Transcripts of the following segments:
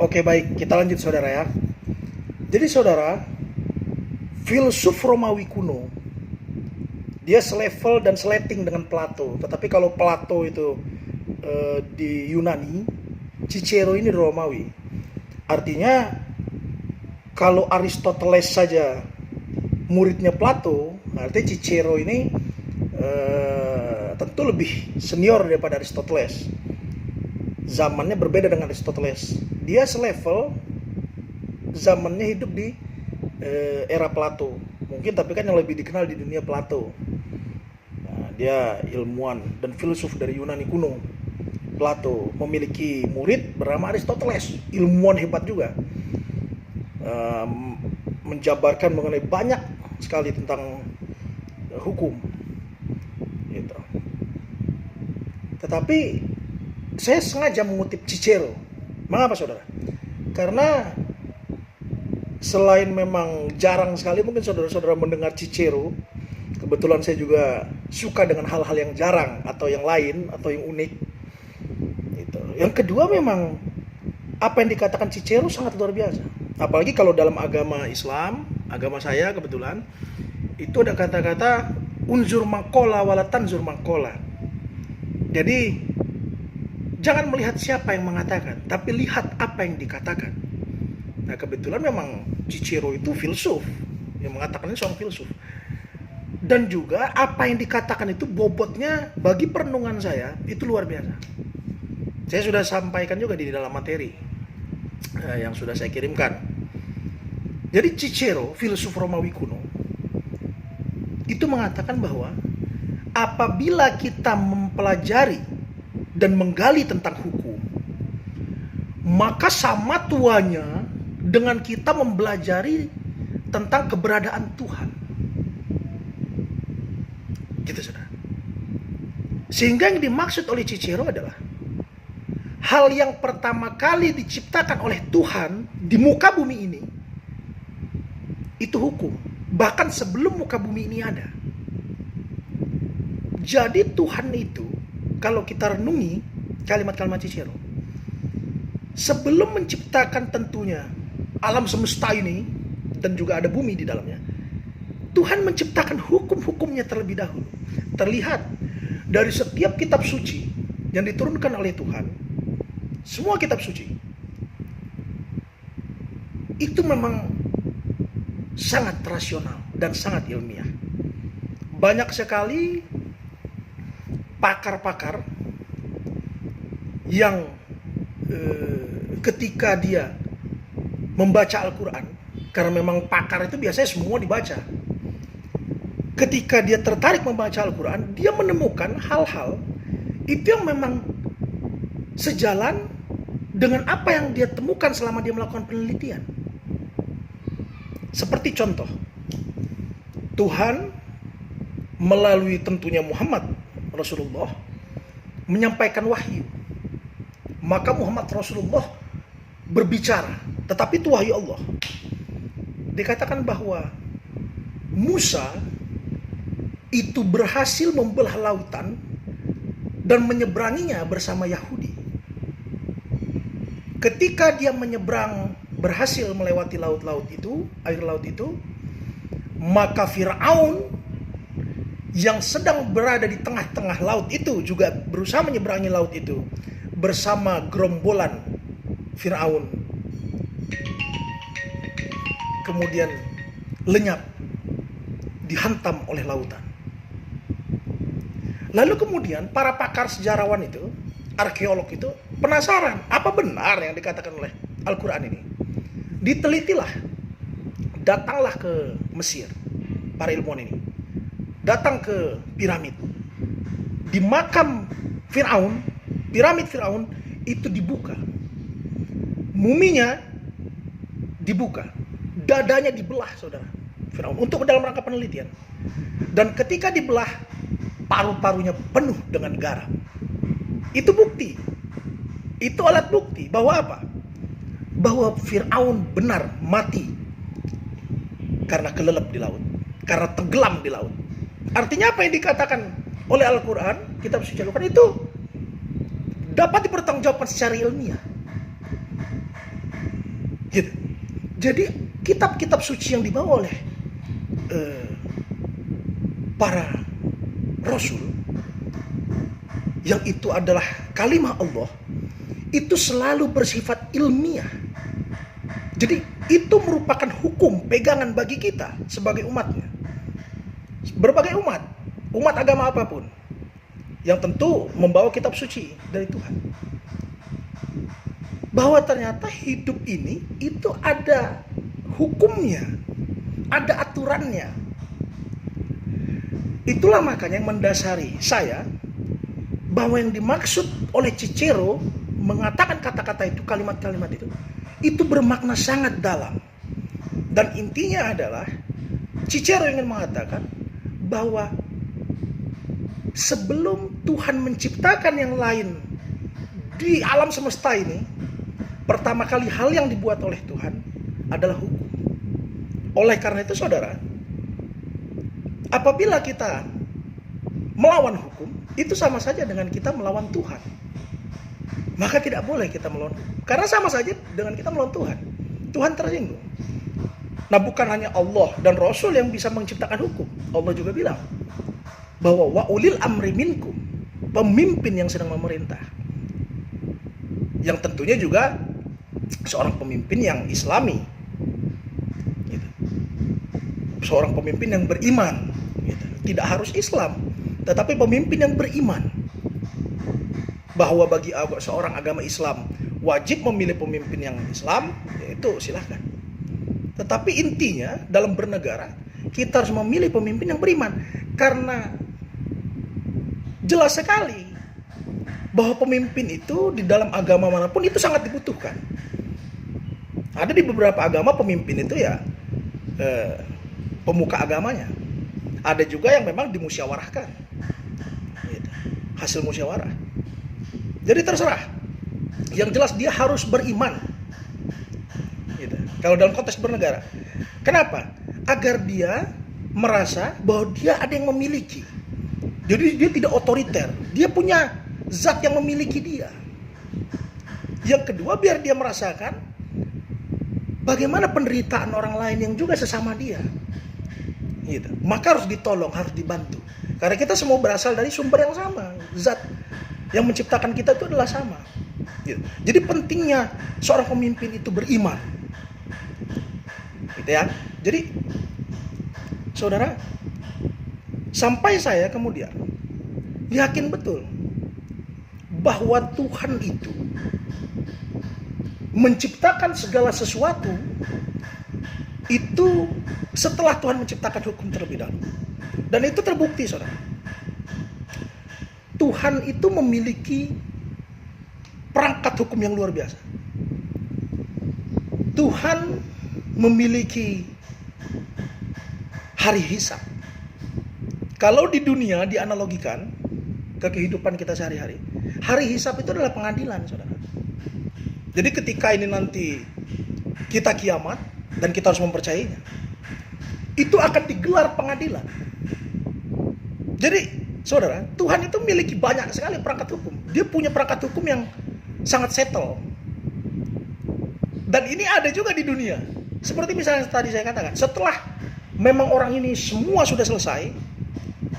Oke, baik, kita lanjut saudara ya. Jadi saudara, filsuf Romawi kuno, dia selevel dan seleting dengan Plato. Tetapi kalau Plato itu di Yunani, Cicero ini di Romawi. Artinya kalau Aristoteles saja muridnya Plato, artinya Cicero ini tentu lebih senior daripada Aristoteles. Zamannya berbeda dengan Aristoteles. Dia selevel, zamannya hidup di era Plato. Mungkin tapi kan yang lebih dikenal di dunia Plato. Nah, dia ilmuwan dan filsuf dari Yunani kuno. Plato memiliki murid bernama Aristoteles, ilmuwan hebat juga. Menjabarkan mengenai banyak sekali tentang hukum. Gitu. Tetapi saya sengaja mengutip Cicero. Mengapa saudara? Karena selain memang jarang sekali mungkin saudara-saudara mendengar Cicero, kebetulan saya juga suka dengan hal-hal yang jarang atau yang lain atau yang unik. Gitu. Yang kedua memang apa yang dikatakan Cicero sangat luar biasa. Apalagi kalau dalam agama Islam, agama saya kebetulan, itu ada kata-kata unzur mangkola wala tanzur mangkola. Jadi jangan melihat siapa yang mengatakan, tapi lihat apa yang dikatakan. Nah kebetulan memang Cicero itu filsuf, yang mengatakan ini seorang filsuf. Dan juga apa yang dikatakan itu bobotnya bagi perenungan saya itu luar biasa. Saya sudah sampaikan juga di dalam materi yang sudah saya kirimkan. Jadi Cicero, filsuf Romawi kuno, itu mengatakan bahwa apabila kita mempelajari dan menggali tentang hukum, maka sama tuanya dengan kita mempelajari tentang keberadaan Tuhan. Gitu saudara. Sehingga yang dimaksud oleh Cicero adalah hal yang pertama kali diciptakan oleh Tuhan di muka bumi ini itu hukum. Bahkan sebelum muka bumi ini ada. Jadi Tuhan itu, kalau kita renungi kalimat-kalimat Cicero, sebelum menciptakan tentunya alam semesta ini dan juga ada bumi di dalamnya, Tuhan menciptakan hukum-hukumnya terlebih dahulu. Terlihat dari setiap kitab suci yang diturunkan oleh Tuhan, semua kitab suci itu memang sangat rasional dan sangat ilmiah. Banyak sekali pakar-pakar yang ketika dia membaca Al-Quran, karena memang pakar itu biasanya semua dibaca, ketika dia tertarik membaca Al-Quran, dia menemukan hal-hal itu yang memang sejalan dengan apa yang dia temukan selama dia melakukan penelitian. Seperti contoh, Tuhan melalui tentunya Muhammad Rasulullah menyampaikan wahyu. Maka Muhammad Rasulullah berbicara, tetapi itu wahyu Allah. Dikatakan bahwa Musa itu berhasil membelah lautan dan menyeberanginya bersama Yahudi. Ketika dia menyeberang, berhasil melewati laut-laut itu, air laut itu, maka Fir'aun yang sedang berada di tengah-tengah laut itu juga berusaha menyeberangi laut itu bersama gerombolan Fir'aun. Kemudian lenyap, dihantam oleh lautan. Lalu kemudian para pakar sejarawan itu, arkeolog itu penasaran, apa benar yang dikatakan oleh Al-Quran ini? Ditelitilah, datanglah ke Mesir, para ilmuwan ini, datang ke piramid. Di makam Fir'aun, piramid Fir'aun itu dibuka, muminya dibuka, dadanya dibelah saudara Fir'aun untuk dalam rangka penelitian. Dan ketika dibelah, paru-parunya penuh dengan garam. Itu bukti, itu alat bukti bahwa apa? Bahwa Fir'aun benar mati karena kelelep di laut, karena tenggelam di laut. Artinya apa yang dikatakan oleh Al-Quran, kitab suci Al-Quran itu dapat dipertanggungjawabkan secara ilmiah. Gitu. Jadi kitab-kitab suci yang dibawa oleh para rasul, yang itu adalah kalimah Allah, itu selalu bersifat ilmiah. Jadi itu merupakan hukum pegangan bagi kita sebagai umatnya. Berbagai umat agama apapun, yang tentu membawa kitab suci dari Tuhan. Bahwa ternyata hidup ini itu ada hukumnya, ada aturannya. Itulah makanya yang mendasari saya bahwa yang dimaksud oleh Cicero mengatakan kata-kata itu, kalimat-kalimat itu bermakna sangat dalam. Dan intinya adalah Cicero ingin mengatakan bahwa sebelum Tuhan menciptakan yang lain di alam semesta ini, pertama kali hal yang dibuat oleh Tuhan adalah hukum. Oleh karena itu saudara, apabila kita melawan hukum, itu sama saja dengan kita melawan Tuhan. Maka tidak boleh kita melawan hukum, karena sama saja dengan kita melawan Tuhan. Tuhan tersinggung. Nah, bukan hanya Allah dan Rasul yang bisa menciptakan hukum. Allah juga bilang bahwa wa ulil amri minkum, pemimpin yang sedang memerintah, yang tentunya juga seorang pemimpin yang Islami, gitu. Seorang pemimpin yang beriman, gitu. Tidak harus Islam, tetapi pemimpin yang beriman. Bahwa bagi seorang agama Islam wajib memilih pemimpin yang Islam, yaitu silahkan. Tetapi intinya dalam bernegara kita harus memilih pemimpin yang beriman, karena jelas sekali bahwa pemimpin itu di dalam agama manapun itu sangat dibutuhkan. Ada di beberapa agama pemimpin itu ya pemuka agamanya. Ada juga yang memang dimusyawarahkan, gitu. Hasil musyawarah. Jadi terserah. Yang jelas dia harus beriman, gitu. Kalau dalam konteks bernegara, kenapa? Agar dia merasa bahwa dia ada yang memiliki. Jadi dia tidak otoriter. Dia punya zat yang memiliki dia. Yang kedua, biar dia merasakan bagaimana penderitaan orang lain yang juga sesama dia, gitu. Maka harus ditolong, harus dibantu. Karena kita semua berasal dari sumber yang sama. Zat yang menciptakan kita itu adalah sama, gitu. Jadi pentingnya seorang pemimpin itu beriman, gitu ya. Jadi saudara, sampai saya kemudian yakin betul bahwa Tuhan itu menciptakan segala sesuatu itu setelah Tuhan menciptakan hukum terlebih dahulu. Dan itu terbukti, saudara. Tuhan itu memiliki perangkat hukum yang luar biasa. Tuhan memiliki hari hisab. Kalau di dunia dianalogikan ke kehidupan kita sehari-hari, hari hisab itu adalah pengadilan, saudara. Jadi ketika ini nanti kita kiamat, dan kita harus mempercayainya, itu akan digelar pengadilan. Jadi saudara, Tuhan itu memiliki banyak sekali perangkat hukum. Dia punya perangkat hukum yang sangat settle. Dan ini ada juga di dunia. Seperti misalnya tadi saya katakan, setelah memang orang ini semua sudah selesai,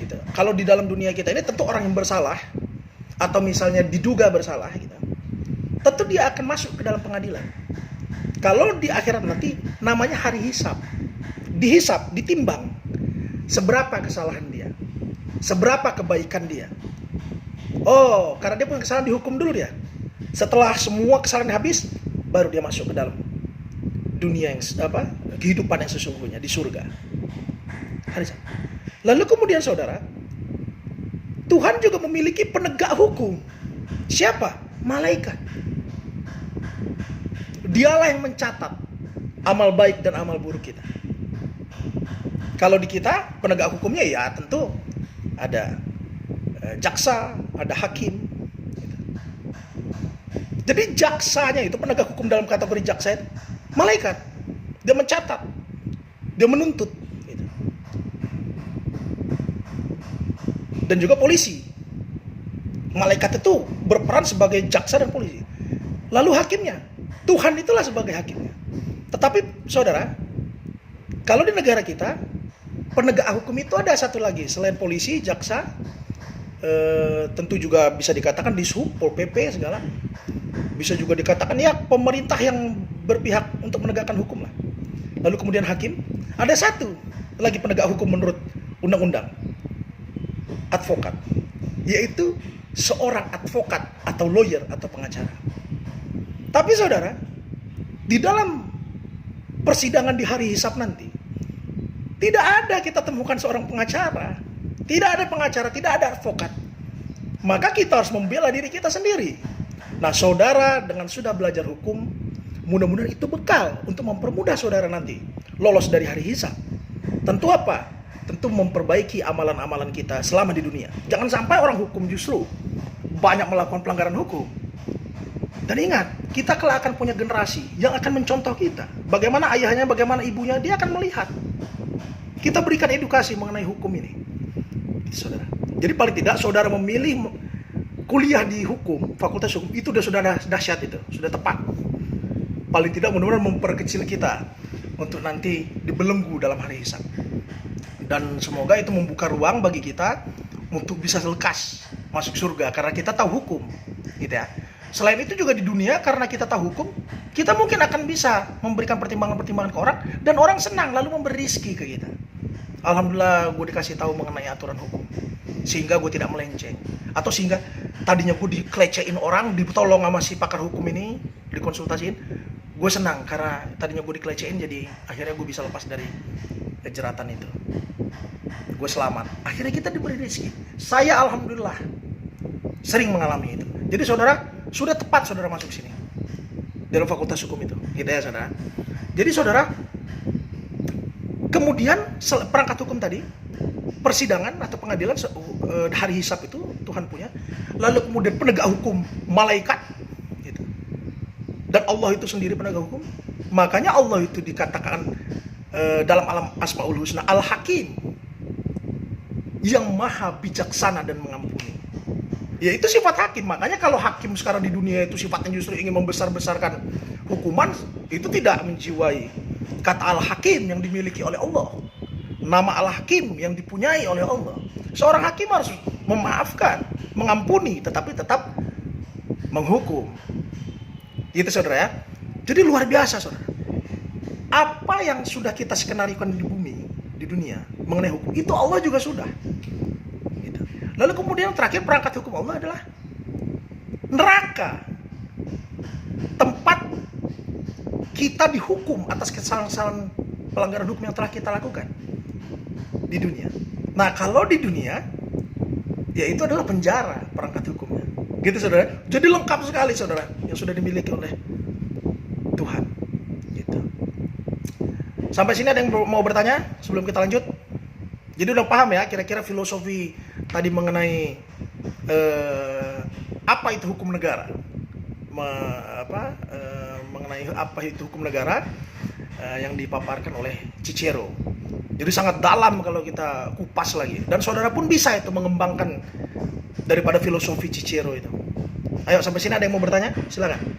gitu. Kalau di dalam dunia kita ini tentu orang yang bersalah, atau misalnya diduga bersalah, gitu, tentu dia akan masuk ke dalam pengadilan. Kalau di akhirat nanti namanya hari hisab. Dihisab, ditimbang seberapa kesalahan dia, seberapa kebaikan dia. Oh, karena dia punya kesalahan, dihukum dulu dia. Setelah semua kesalahan habis, baru dia masuk ke dalam dunia yang kehidupan yang sesungguhnya di surga. Hari hisab. Lalu kemudian saudara, Tuhan juga memiliki penegak hukum. Siapa? Malaikat. Dialah yang mencatat amal baik dan amal buruk kita. Kalau di kita, penegak hukumnya ya tentu ada jaksa, ada hakim. Jadi jaksanya itu, penegak hukum dalam kategori jaksa itu malaikat. Dia mencatat, dia menuntut, gitu. Dan juga polisi. Malaikat itu berperan sebagai jaksa dan polisi. Lalu hakimnya, Tuhan itulah sebagai hakimnya. Tetapi saudara, kalau di negara kita, penegak hukum itu ada satu lagi selain polisi, jaksa, tentu juga bisa dikatakan dishub, pol pp segala. Bisa juga dikatakan ya pemerintah yang berpihak untuk menegakkan hukum lah. Lalu kemudian hakim, ada satu lagi penegak hukum menurut undang-undang, advokat, yaitu seorang advokat atau lawyer atau pengacara. Tapi saudara, di dalam persidangan di hari hisab nanti, tidak ada kita temukan seorang pengacara, tidak ada pengacara, tidak ada advokat. Maka kita harus membela diri kita sendiri. Nah saudara dengan sudah belajar hukum, mudah-mudahan itu bekal untuk mempermudah saudara nanti lolos dari hari hisab. Tentu apa? Tentu memperbaiki amalan-amalan kita selama di dunia. Jangan sampai orang hukum justru banyak melakukan pelanggaran hukum. Dan ingat, kita kelak akan punya generasi yang akan mencontoh kita. Bagaimana ayahnya, bagaimana ibunya, dia akan melihat. Kita berikan edukasi mengenai hukum ini, saudara. Jadi paling tidak saudara memilih kuliah di hukum, fakultas hukum, itu sudah dahsyat, itu sudah tepat. Paling tidak mudah-mudahan memperkecil kita untuk nanti dibelenggu dalam hari hisab. Dan semoga itu membuka ruang bagi kita untuk bisa lekas masuk surga karena kita tahu hukum, gitu ya. Selain itu juga di dunia, karena kita tahu hukum, kita mungkin akan bisa memberikan pertimbangan-pertimbangan ke orang, dan orang senang lalu memberi rezeki ke kita. Alhamdulillah gue dikasih tahu mengenai aturan hukum, sehingga gue tidak melenceng. Atau sehingga tadinya gue dikelecehin orang, ditolong sama si pakar hukum ini, dikonsultasiin, gue senang karena tadinya gue dikelecehin, jadi akhirnya gue bisa lepas dari jeratan itu. Gue selamat, akhirnya kita diberi rezeki. Saya alhamdulillah sering mengalami itu. Jadi saudara, sudah tepat saudara masuk sini dalam fakultas hukum itu, gitu ya saudara. Jadi saudara, kemudian perangkat hukum tadi, persidangan atau pengadilan hari hisab itu Tuhan punya. Lalu kemudian penegak hukum, malaikat, gitu. Dan Allah itu sendiri penegak hukum. Makanya Allah itu dikatakan dalam alam Asmaul Husna Al-Hakim, yang maha bijaksana dan mengampuni. Ya itu sifat hakim. Makanya kalau hakim sekarang di dunia itu sifatnya justru ingin membesar-besarkan hukuman, itu tidak menjiwai kata Al-Hakim yang dimiliki oleh Allah, nama Al-Hakim yang dipunyai oleh Allah. Seorang hakim harus memaafkan, mengampuni, tetapi tetap menghukum. Gitu saudara ya. Jadi luar biasa saudara. Apa yang sudah kita skenariokan di bumi, di dunia mengenai hukum, itu Allah juga sudah. Gitu. Lalu kemudian terakhir perangkat hukum Allah adalah neraka, tempat kita dihukum atas kesalahan pelanggaran hukum yang telah kita lakukan di dunia. Nah kalau di dunia, ya itu adalah penjara perangkat hukumnya. Gitu saudara. Jadi lengkap sekali saudara yang sudah dimiliki oleh Tuhan. Gitu. Sampai sini ada yang mau bertanya sebelum kita lanjut? Jadi udah paham ya kira-kira filosofi tadi mengenai apa itu hukum negara, mengenai apa itu hukum negara yang dipaparkan oleh Cicero. Jadi sangat dalam kalau kita kupas lagi. Dan saudara pun bisa itu mengembangkan daripada filosofi Cicero itu. Ayo sampai sini ada yang mau bertanya? Silakan.